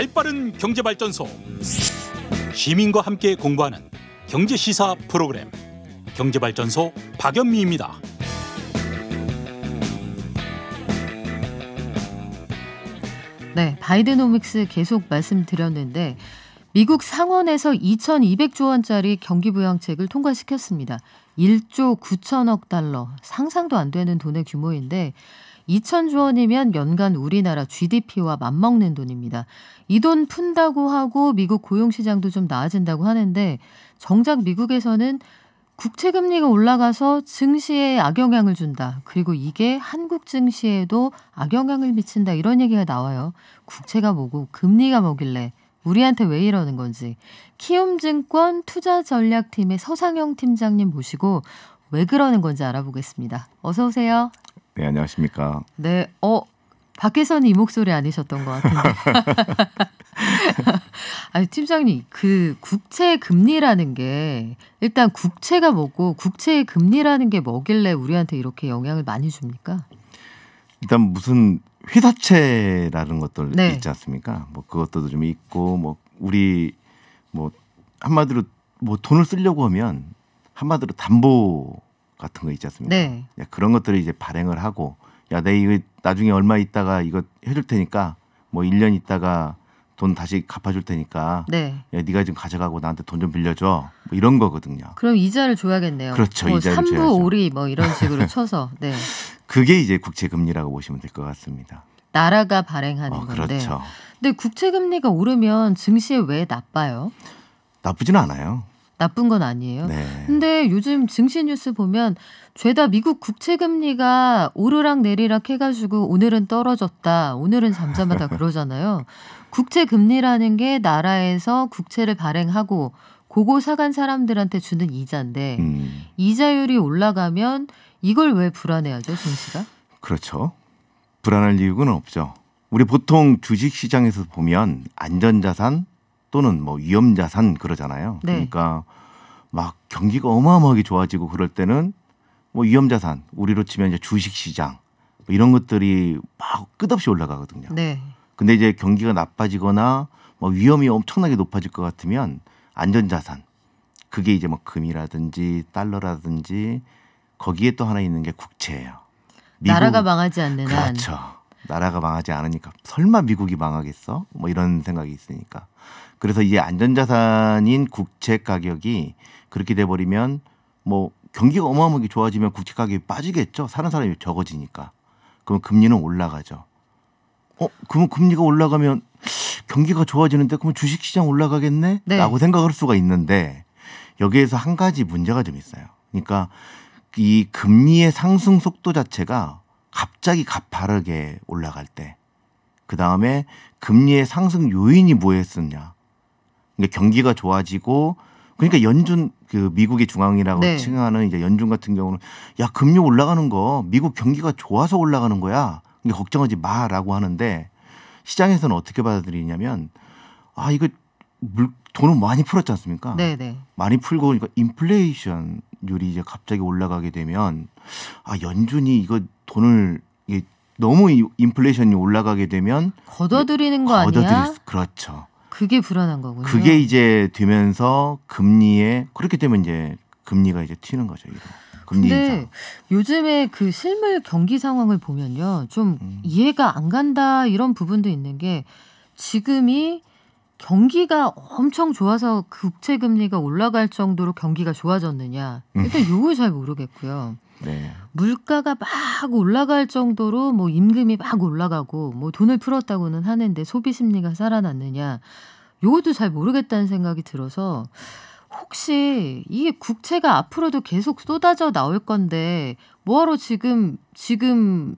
발빠른 경제발전소. 시민과 함께 공부하는 경제시사 프로그램 경제발전소 박연미입니다. 네, 바이드노믹스 계속 말씀드렸는데 미국 상원에서 2,200조 원짜리 경기부양책을 통과시켰습니다. 1조 9천억 달러, 상상도 안 되는 돈의 규모인데 2,000조 원이면 연간 우리나라 GDP와 맞먹는 돈입니다. 이 돈 푼다고 하고 미국 고용시장도 좀 나아진다고 하는데 정작 미국에서는 국채금리가 올라가서 증시에 악영향을 준다. 그리고 이게 한국 증시에도 악영향을 미친다. 이런 얘기가 나와요. 국채가 뭐고 금리가 뭐길래 우리한테 왜 이러는 건지. 키움증권 투자전략팀의 서상영 팀장님 모시고 왜 그러는 건지 알아보겠습니다. 어서 오세요. 네, 안녕하십니까. 네, 밖에서는 이 목소리 아니셨던 것 같은데. 아니, 팀장님, 그 국채 금리라는 게 일단 국채가 뭐고 국채의 금리라는 게 뭐길래 우리한테 이렇게 영향을 많이 줍니까? 일단 무슨 회사채라는 것들 네. 있지 않습니까? 뭐 그것도 좀 있고 뭐 우리 뭐 한마디로 뭐 돈을 쓰려고 하면 한마디로 담보 같은 거 있지 않습니까? 네. 그런 것들을 이제 발행을 하고 야, 내 이거 나중에 얼마 있다가 이거 해줄 테니까 뭐 1년 있다가 돈 다시 갚아줄 테니까 네. 야, 네가 좀 가져가고 나한테 돈 좀 빌려줘. 뭐 이런 거거든요. 그럼 이자를 줘야겠네요. 그렇죠. 뭐 이자를 3부 줘야죠. 5리 뭐 이런 식으로 쳐서. 네. 그게 이제 국채금리라고 보시면 될 것 같습니다. 나라가 발행하는 건데. 그렇죠. 근데 국채금리가 오르면 증시에 왜 나빠요? 나쁘지는 않아요. 나쁜 건 아니에요. 네. 근데 요즘 증시 뉴스 보면 죄다 미국 국채금리가 오르락 내리락 해가지고 오늘은 떨어졌다, 오늘은 잠잠하다 그러잖아요. 국채금리라는 게 나라에서 국채를 발행하고 그거 사간 사람들한테 주는 이자인데 이자율이 올라가면 이걸 왜 불안해하죠, 증시가? 그렇죠. 불안할 이유는 없죠. 우리 보통 주식시장에서 보면 안전자산 또는 뭐 위험자산 그러잖아요. 네. 그러니까 막 경기가 어마어마하게 좋아지고 그럴 때는 뭐 위험자산, 우리로 치면 이제 주식시장 뭐 이런 것들이 막 끝없이 올라가거든요. 네. 근데 이제 경기가 나빠지거나 뭐 위험이 엄청나게 높아질 것 같으면 안전자산, 그게 이제 뭐 금이라든지 달러라든지 거기에 또 하나 있는 게 국채예요. 나라가 망하지 않는 한. 그렇죠. 나라가 망하지 않으니까 설마 미국이 망하겠어? 뭐 이런 생각이 있으니까. 그래서 이제 안전자산인 국채 가격이 그렇게 돼버리면 뭐 경기가 어마어마하게 좋아지면 국채 가격이 빠지겠죠. 사는 사람이 적어지니까. 그럼 금리는 올라가죠. 그러면 금리가 올라가면 경기가 좋아지는데 그러면 주식시장 올라가겠네? 네. 라고 생각할 수가 있는데 여기에서 한 가지 문제가 좀 있어요. 그러니까 이 금리의 상승 속도 자체가 갑자기 가파르게 올라갈 때 그다음에 금리의 상승 요인이 뭐였었냐. 그러니까 경기가 좋아지고 그러니까 연준 그 미국의 중앙이라고 네. 칭하는 이제 연준 같은 경우는 야, 금리 올라가는 거 미국 경기가 좋아서 올라가는 거야. 그러니까 걱정하지 마라고 하는데 시장에서는 어떻게 받아들이냐면 이거 돈을 많이 풀었지 않습니까? 네네. 많이 풀고 그러니까 인플레이션율이 이제 갑자기 올라가게 되면 연준이 이거 돈을 이게 너무 인플레이션이 올라가게 되면 걷어들이는 거 아니야? 그렇죠. 그게 불안한 거군요. 그게 이제 되면서 금리에 그렇게 되면 이제 금리가 이제 튀는 거죠. 금리 근데 인상. 요즘에 그 실물 경기 상황을 보면요. 좀 이해가 안 간다 이런 부분도 있는 게 지금이 경기가 엄청 좋아서 국채 금리가 올라갈 정도로 경기가 좋아졌느냐. 일단 요걸 잘 모르겠고요. 네. 물가가 막 올라갈 정도로 뭐 임금이 막 올라가고 뭐 돈을 풀었다고는 하는데 소비 심리가 살아났느냐. 요것도 잘 모르겠다는 생각이 들어서 혹시 이게 국채가 앞으로도 계속 쏟아져 나올 건데 뭐하러 지금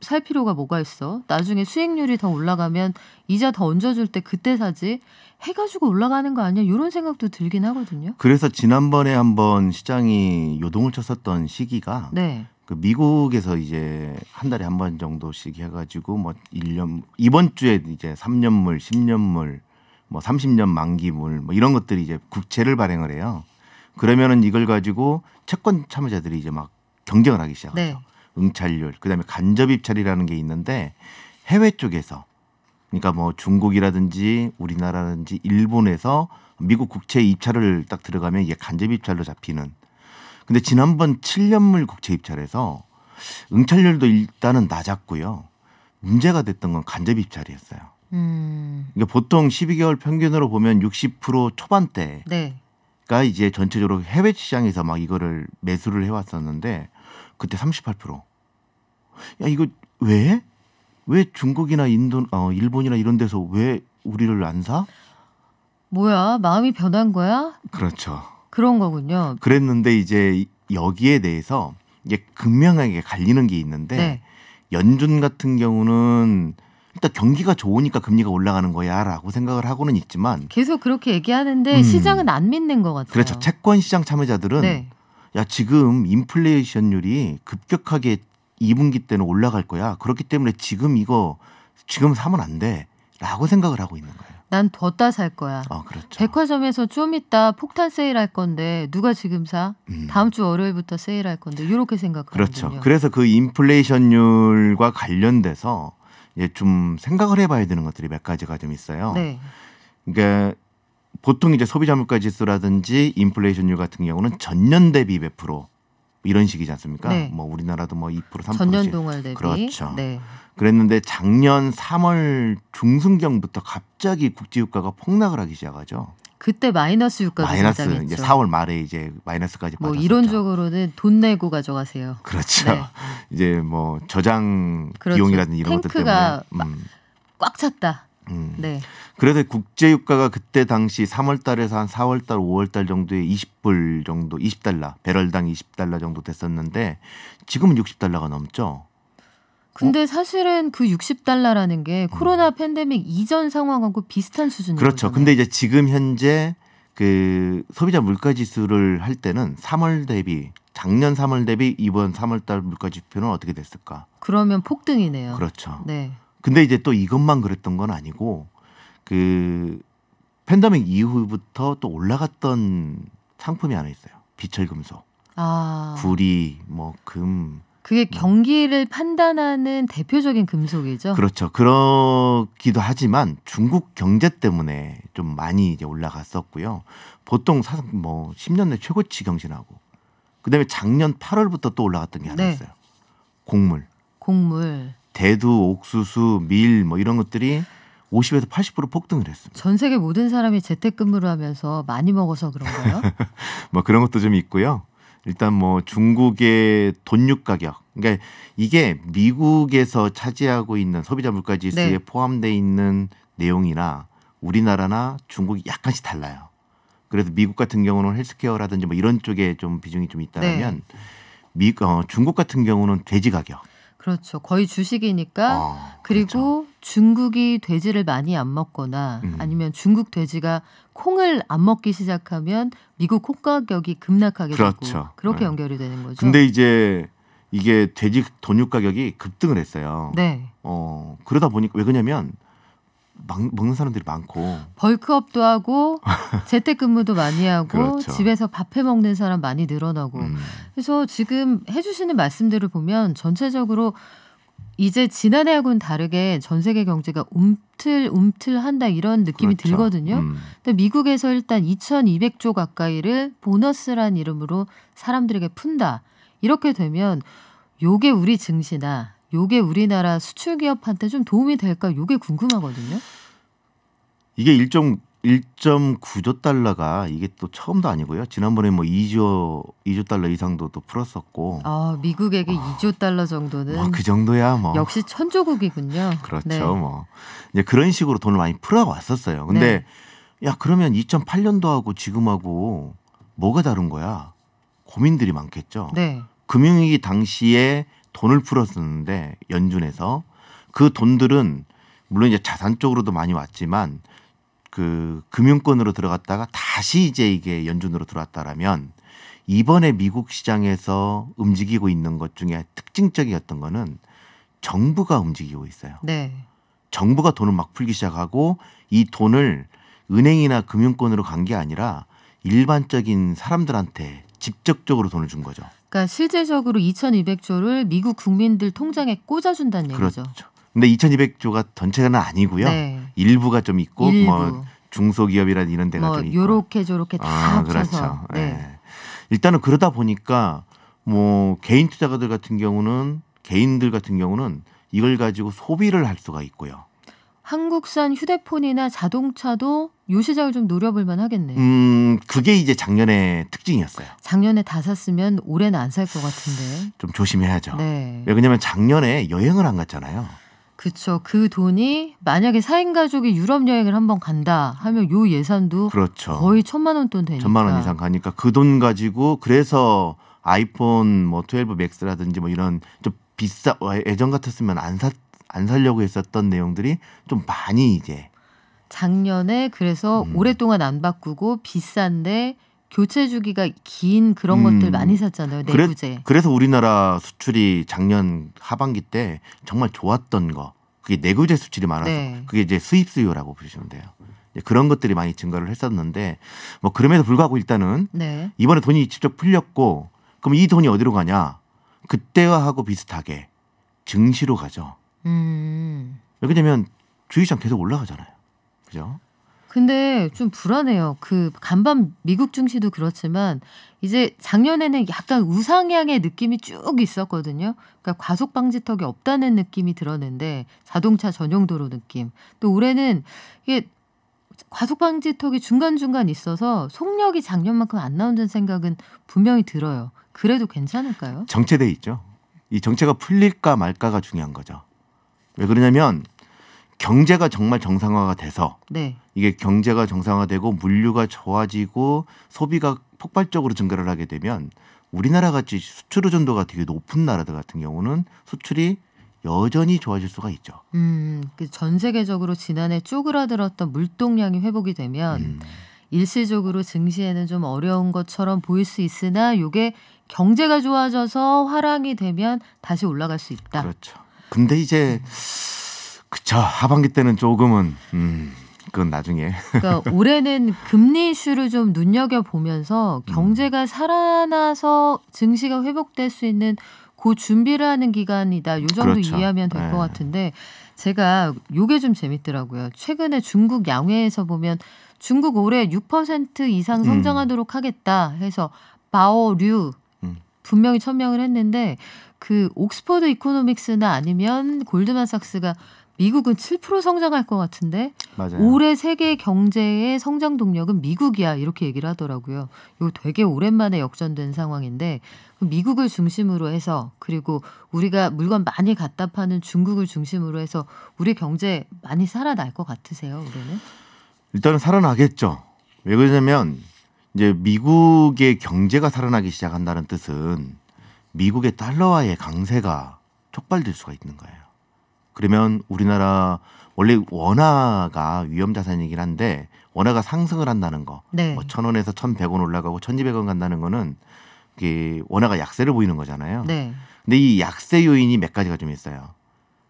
살 필요가 뭐가 있어? 나중에 수익률이 더 올라가면 이자 더 얹어줄 때 그때 사지 해가지고 올라가는 거 아니야? 이런 생각도 들긴 하거든요. 그래서 지난번에 한번 시장이 요동을 쳤었던 시기가 네. 그 미국에서 이제 한 달에 한 번 정도씩 해가지고 뭐 1년 이번 주에 이제 3년물, 10년물, 뭐 30년 만기물 뭐 이런 것들이 이제 국채를 발행을 해요. 그러면은 이걸 가지고 채권 참여자들이 이제 막 경쟁을 하기 시작하죠. 네. 응찰률, 그다음에 간접입찰이라는 게 있는데 해외 쪽에서 그러니까 뭐 중국이라든지 우리나라든지 일본에서 미국 국채 입찰을 딱 들어가면 이게 간접 입찰로 잡히는. 근데 지난번 7년물 국채 입찰에서 응찰률도 일단은 낮았고요. 문제가 됐던 건 간접 입찰이었어요. 그러니까 보통 12개월 평균으로 보면 60% 초반대가 네. 이제 전체적으로 해외 시장에서 막 이거를 매수를 해왔었는데 그때 38%. 야 이거 왜 중국이나 일본이나 이런 데서 왜 우리를 안 사? 뭐야 마음이 변한 거야? 그렇죠. 그런 거군요. 그랬는데 이제 여기에 대해서 이게 극명하게 갈리는 게 있는데 네. 연준 같은 경우는 일단 경기가 좋으니까 금리가 올라가는 거야라고 생각을 하고는 있지만 계속 그렇게 얘기하는데 시장은 안 믿는 것 같아요. 그렇죠. 채권 시장 참여자들은 네. 야 지금 인플레이션율이 급격하게 2분기 때는 올라갈 거야. 그렇기 때문에 지금 사면 안 돼라고 생각을 하고 있는 거예요. 난 뒀다 살 거야. 그렇죠. 백화점에서 좀 이따 폭탄 세일할 건데 누가 지금 사? 다음 주 월요일부터 세일할 건데 이렇게 생각하거든요. 그렇죠. 그래서 그 인플레이션율과 관련돼서 이제 좀 생각을 해봐야 되는 것들이 몇 가지가 좀 있어요. 네. 그러니까 보통 이제 소비자 물가 지수라든지 인플레이션율 같은 경우는 전년 대비 몇 프로 이런 식이지 않습니까? 네. 뭐 우리나라도 뭐 2% 3%씩. 전년 동월 대비. 그렇죠. 네. 그랬는데 작년 3월 중순경부터 갑자기 국제유가가 폭락을 하기 시작하죠. 그때 마이너스 유가도 마이너스 등장했죠. 이제 4월 말에 이제 마이너스까지 뭐 빠졌었죠. 이론적으로는 돈 내고 가져가세요. 그렇죠. 네. 이제 뭐 저장 그렇죠. 비용이라든지 이런 것들 탱크가 때문에 꽉 찼다. 네. 그래도 국제유가가 그때 당시 3월달에서 한 4월달, 5월달 정도에 20불 정도, 20달러, 배럴당 20달러 정도 됐었는데 지금은 60달러가 넘죠. 근데 사실은 그 60달러라는 게 코로나 팬데믹 이전 상황하고 비슷한 수준인 그렇죠. 거잖아요. 근데 이제 지금 현재 그 소비자 물가 지수를 할 때는 3월 대비 작년 3월 대비 이번 3월달 물가 지표는 어떻게 됐을까? 그러면 폭등이네요. 그렇죠. 네. 근데 이제 또 이것만 그랬던 건 아니고 그 팬데믹 이후부터 또 올라갔던 상품이 하나 있어요. 비철금속, 구리, 뭐 금. 그게 경기를 판단하는 대표적인 금속이죠. 그렇죠. 그렇기도 하지만 중국 경제 때문에 좀 많이 이제 올라갔었고요. 보통 뭐 10년 내 최고치 경신하고 그다음에 작년 8월부터 또 올라갔던 게 하나 네. 있어요. 곡물. 대두, 옥수수, 밀 뭐 이런 것들이 50에서 80% 폭등을 했습니다. 전 세계 모든 사람이 재택근무를 하면서 많이 먹어서 그런가요? 뭐 그런 것도 좀 있고요. 일단 뭐 중국의 돈육 가격, 그러니까 이게 미국에서 차지하고 있는 소비자 물가 지수에 네. 포함되어 있는 내용이나 우리나라나 중국이 약간씩 달라요. 그래서 미국 같은 경우는 헬스케어라든지 뭐 이런 쪽에 좀 비중이 좀 있다면 중국 같은 경우는 돼지 가격. 그렇죠. 거의 주식이니까. 그리고 그렇죠. 중국이 돼지를 많이 안 먹거나 아니면 중국 돼지가 콩을 안 먹기 시작하면 미국 콩 가격이 급락하게 그렇죠. 되고 그렇게 연결이 되는 거죠. 근데 이제 이게 돼지 돈육 가격이 급등을 했어요. 네. 그러다 보니까 왜 그러냐면 먹는 사람들이 많고 벌크업도 하고 재택근무도 많이 하고 그렇죠. 집에서 밥해 먹는 사람 많이 늘어나고 그래서 지금 해주시는 말씀들을 보면 전체적으로 이제 지난해하고는 다르게 전 세계 경제가 움틀움틀한다 이런 느낌이 그렇죠. 들거든요. 근데 미국에서 일단 2,200조 가까이를 보너스란 이름으로 사람들에게 푼다. 이렇게 되면 요게 우리 증시나 요게 우리나라 수출 기업한테 좀 도움이 될까? 요게 궁금하거든요. 이게 1.9조 달러가 이게 또 처음도 아니고요. 지난번에 뭐 2조 달러 이상도 또 풀었었고. 미국에게 2조 달러 정도는 뭐 그 정도야 뭐. 역시 천조국이군요. 그렇죠. 네. 뭐 이제 그런 식으로 돈을 많이 풀어왔었어요. 근데 야 그러면 2008년도하고 지금하고 뭐가 다른 거야? 고민들이 많겠죠. 네. 금융위기 당시에 돈을 풀었었는데 연준에서 그 돈들은 물론 이제 자산 쪽으로도 많이 왔지만 그 금융권으로 들어갔다가 다시 이제 이게 연준으로 들어왔다라면 이번에 미국 시장에서 움직이고 있는 것 중에 특징적이었던 거는 정부가 움직이고 있어요. 네. 정부가 돈을 막 풀기 시작하고 이 돈을 은행이나 금융권으로 간 게 아니라 일반적인 사람들한테 직접적으로 돈을 준 거죠. 그러니까 실제적으로 2,200조를 미국 국민들 통장에 꽂아준다는 얘기죠. 그렇죠. 근데 2,200조가 전체는 아니고요. 네. 일부가 좀 있고 일부. 뭐 중소기업이라든 이런 데가 뭐 좀 있고. 요렇게 저렇게 다 합쳐서. 그렇죠. 네. 네. 일단은 그러다 보니까 뭐 개인 투자가들 같은 경우는 개인들 같은 경우는 이걸 가지고 소비를 할 수가 있고요. 한국산 휴대폰이나 자동차도 요 시장을 좀 노려볼 만하겠네요. 그게 이제 작년의 특징이었어요. 작년에 다 샀으면 올해는 안 살 것 같은데. 좀 조심해야죠. 네. 왜냐하면 작년에 여행을 안 갔잖아요. 그렇죠. 그 돈이 만약에 4인 가족이 유럽 여행을 한번 간다 하면 요 예산도 그렇죠. 거의 1,000만 원 돈 되니까. 1,000만 원 이상 가니까 그 돈 가지고 그래서 아이폰 뭐 12 맥스라든지 뭐 이런 좀 비싸 예전 같았으면 안 살려고 했었던 내용들이 좀 많이 이제 작년에 그래서 오랫동안 안 바꾸고 비싼데 교체 주기가 긴 그런 것들 많이 샀잖아요. 내구재. 그래서 우리나라 수출이 작년 하반기 때 정말 좋았던 거. 그게 내구재 수출이 많아서 네. 그게 이제 수입 수요라고 보시면 돼요. 그런 것들이 많이 증가를 했었는데 뭐 그럼에도 불구하고 일단은 네. 이번에 돈이 직접 풀렸고 그럼 이 돈이 어디로 가냐? 그때와 하고 비슷하게 증시로 가죠. 왜냐면 주식시장 계속 올라가잖아요. 그죠? 근데 좀 불안해요. 그 간밤 미국 증시도 그렇지만 이제 작년에는 약간 우상향의 느낌이 쭉 있었거든요. 그러니까 과속 방지턱이 없다는 느낌이 들었는데 자동차 전용 도로 느낌. 또 올해는 이게 과속 방지턱이 중간중간 있어서 속력이 작년만큼 안 나온다는 생각은 분명히 들어요. 그래도 괜찮을까요? 정체돼 있죠. 이 정체가 풀릴까 말까가 중요한 거죠. 왜 그러냐면 경제가 정말 정상화가 돼서 네. 이게 경제가 정상화되고 물류가 좋아지고 소비가 폭발적으로 증가를 하게 되면 우리나라 같이 수출 의존도가 되게 높은 나라들 같은 경우는 수출이 여전히 좋아질 수가 있죠. 그 전 세계적으로 지난해 쪼그라들었던 물동량이 회복이 되면 일시적으로 증시에는 좀 어려운 것처럼 보일 수 있으나 이게 경제가 좋아져서 화랑이 되면 다시 올라갈 수 있다. 그렇죠. 근데 이제 그쵸 하반기 때는 조금은 그건 나중에. 그러니까 올해는 금리 이슈를 좀 눈여겨 보면서 경제가 살아나서 증시가 회복될 수 있는 그 준비를 하는 기간이다. 요 정도 그렇죠. 이해하면 될 것 같은데 제가 요게 좀 재밌더라고요. 최근에 중국 양회에서 보면 중국 올해 6% 이상 성장하도록 하겠다 해서 바오류 분명히 천명을 했는데 그 옥스퍼드 이코노믹스나 아니면 골드만삭스가 미국은 7% 성장할 것 같은데 맞아요. 올해 세계 경제의 성장 동력은 미국이야 이렇게 얘기를 하더라고요. 이거 되게 오랜만에 역전된 상황인데 미국을 중심으로 해서 그리고 우리가 물건 많이 갖다 파는 중국을 중심으로 해서 우리 경제 많이 살아날 것 같으세요 올해는? 일단은 살아나겠죠. 왜 그러냐면 이제 미국의 경제가 살아나기 시작한다는 뜻은 미국의 달러와의 강세가 촉발될 수가 있는 거예요. 그러면 우리나라 원래 원화가 위험자산이긴 한데 원화가 상승을 한다는 거. 네. 뭐 1,000원에서 1,100원 올라가고 1,200원 간다는 거는 이게 원화가 약세를 보이는 거잖아요. 네. 근데 이 약세 요인이 몇 가지가 좀 있어요.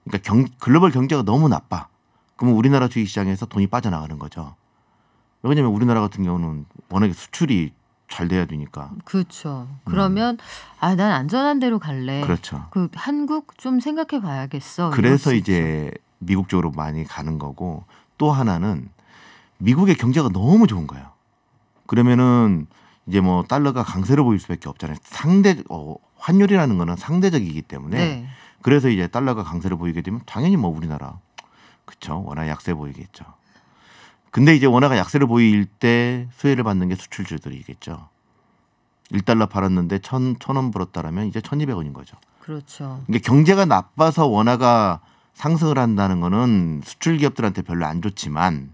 그러니까 글로벌 경제가 너무 나빠. 그러면 우리나라 주식시장에서 돈이 빠져나가는 거죠. 왜냐하면 우리나라 같은 경우는 워낙에 수출이 잘 돼야 되니까. 그렇죠. 그러면 난 안전한 데로 갈래. 그렇죠. 그 한국 좀 생각해 봐야겠어. 그래서 이럴 수 이제 미국 쪽으로 많이 가는 거고 또 하나는 미국의 경제가 너무 좋은 거예요. 그러면은 이제 뭐 달러가 강세를 보일 수밖에 없잖아요. 환율이라는 거는 상대적이기 때문에 네. 그래서 이제 달러가 강세를 보이게 되면 당연히 뭐 우리나라 그렇죠. 원화 약세 보이겠죠. 근데 이제 원화가 약세를 보일 때 수혜를 받는 게 수출주들이겠죠. 1달러 팔았는데 1,000원 벌었다라면 이제 1,200원인 거죠. 그렇죠. 이게 경제가 나빠서 원화가 상승을 한다는 거는 수출 기업들한테 별로 안 좋지만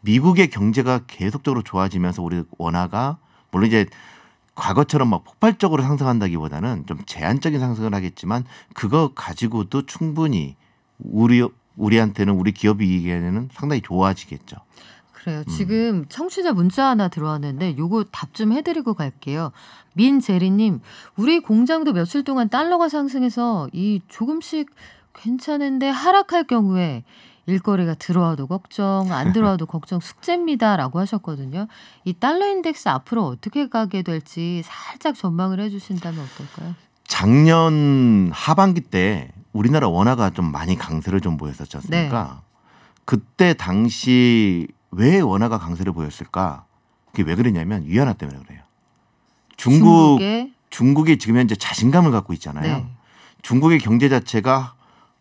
미국의 경제가 계속적으로 좋아지면서 우리 원화가 물론 이제 과거처럼 막 폭발적으로 상승한다기보다는 좀 제한적인 상승을 하겠지만 그거 가지고도 충분히 우리한테는 우리 기업 이익에는 상당히 좋아지겠죠. 그래요. 지금 청취자 문자 하나 들어왔는데 요거 답 좀 해드리고 갈게요. 민재리님, 우리 공장도 며칠 동안 달러가 상승해서 이 조금씩 괜찮은데 하락할 경우에 일거리가 들어와도 걱정, 안 들어와도 걱정 숙제입니다라고 하셨거든요. 이 달러 인덱스 앞으로 어떻게 가게 될지 살짝 전망을 해주신다면 어떨까요? 작년 하반기 때 우리나라 원화가 좀 많이 강세를 좀 보였었지 않습니까? 그때 당시 왜 원화가 강세를 보였을까? 그게 왜 그러냐면 위안화 때문에 그래요. 중국이 지금 현재 자신감을 갖고 있잖아요. 네. 중국의 경제 자체가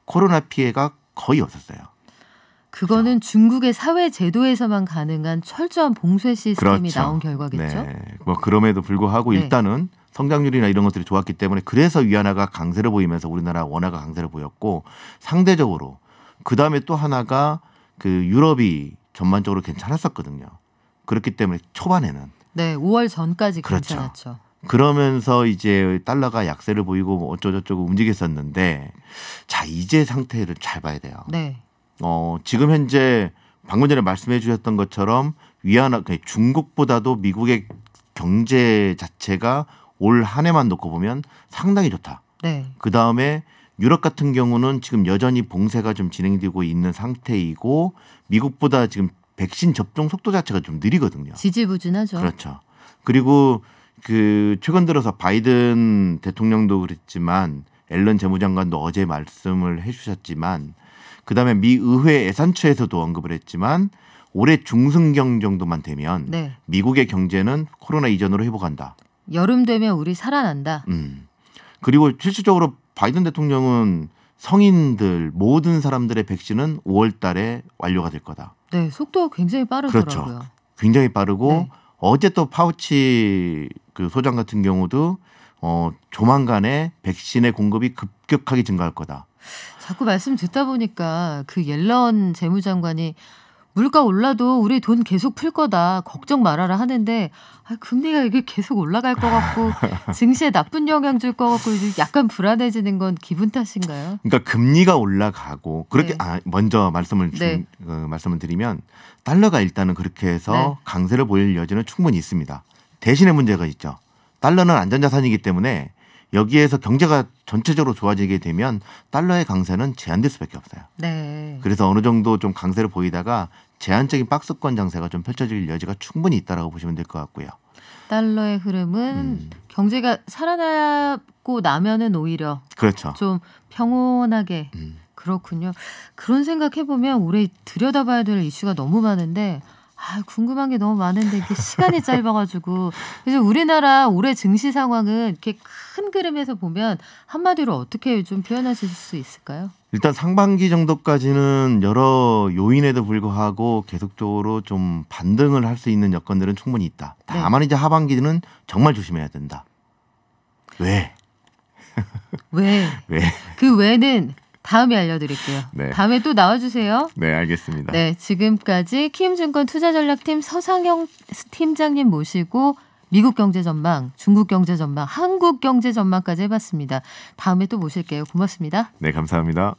코로나 피해가 거의 없었어요. 그거는 중국의 사회 제도에서만 가능한 철저한 봉쇄 시스템이 그렇죠. 나온 결과겠죠. 네. 뭐 그럼에도 불구하고 네. 일단은 성장률이나 이런 것들이 좋았기 때문에 그래서 위안화가 강세를 보이면서 우리나라 원화가 강세를 보였고 상대적으로 그다음에 또 하나가 그 유럽이 전반적으로 괜찮았었거든요. 그렇기 때문에 초반에는 네, 5월 전까지 그렇죠. 괜찮았죠. 그러면서 이제 달러가 약세를 보이고 뭐 어쩌고저쩌고 움직였었는데 자 이제 상태를 잘 봐야 돼요. 네. 지금 현재 방금 전에 말씀해 주셨던 것처럼 위안화 중국보다도 미국의 경제 자체가 올 한 해만 놓고 보면 상당히 좋다. 네. 그다음에 유럽 같은 경우는 지금 여전히 봉쇄가 좀 진행되고 있는 상태이고 미국보다 지금 백신 접종 속도 자체가 좀 느리거든요. 지지부진하죠. 그렇죠. 그리고 그 최근 들어서 바이든 대통령도 그랬지만 앨런 재무장관도 어제 말씀을 해 주셨지만 그다음에 미 의회 예산처에서도 언급을 했지만 올해 중순경 정도만 되면 네. 미국의 경제는 코로나 이전으로 회복한다. 여름 되면 우리 살아난다. 그리고 실질적으로 바이든 대통령은 성인들 모든 사람들의 백신은 5월 달에 완료가 될 거다. 네, 속도 굉장히 빠르더라고요. 그렇죠. 굉장히 빠르고 네. 어제 또 파우치 그 소장 같은 경우도 조만간에 백신의 공급이 급격하게 증가할 거다. 자꾸 말씀 듣다 보니까 그 옐런 재무장관이 물가 올라도 우리 돈 계속 풀 거다. 걱정 말아라 하는데 금리가 이게 계속 올라갈 것 같고 증시에 나쁜 영향 줄 것 같고 약간 불안해지는 건 기분 탓인가요? 그러니까 금리가 올라가고 그렇게 네. 먼저 말씀을 네. 말씀을 드리면 달러가 일단은 그렇게 해서 네. 강세를 보일 여지는 충분히 있습니다. 대신에 문제가 있죠. 달러는 안전자산이기 때문에 여기에서 경제가 전체적으로 좋아지게 되면 달러의 강세는 제한될 수밖에 없어요. 네. 그래서 어느 정도 좀 강세를 보이다가 제한적인 박스권 장세가 좀 펼쳐질 여지가 충분히 있다라고 보시면 될 것 같고요. 달러의 흐름은 경제가 살아나고 나면은 오히려 그렇죠. 좀 평온하게 그렇군요. 그런 생각해보면 올해 들여다봐야 될 이슈가 너무 많은데 궁금한 게 너무 많은데 이게 시간이 짧아가지고 그래서 우리나라 올해 증시 상황은 이렇게 큰 그림에서 보면 한마디로 어떻게 좀 표현하실 수 있을까요? 일단 상반기 정도까지는 여러 요인에도 불구하고 계속적으로 좀 반등을 할 수 있는 여건들은 충분히 있다. 다만 이제 하반기는 정말 조심해야 된다. 왜? 왜? 그 왜는 다음에 알려드릴게요. 네. 다음에 또 나와주세요. 네, 알겠습니다. 네, 지금까지 키움증권 투자전략팀 서상영 팀장님 모시고 미국 경제 전망, 중국 경제 전망, 한국 경제 전망까지 해봤습니다. 다음에 또 모실게요. 고맙습니다. 네, 감사합니다.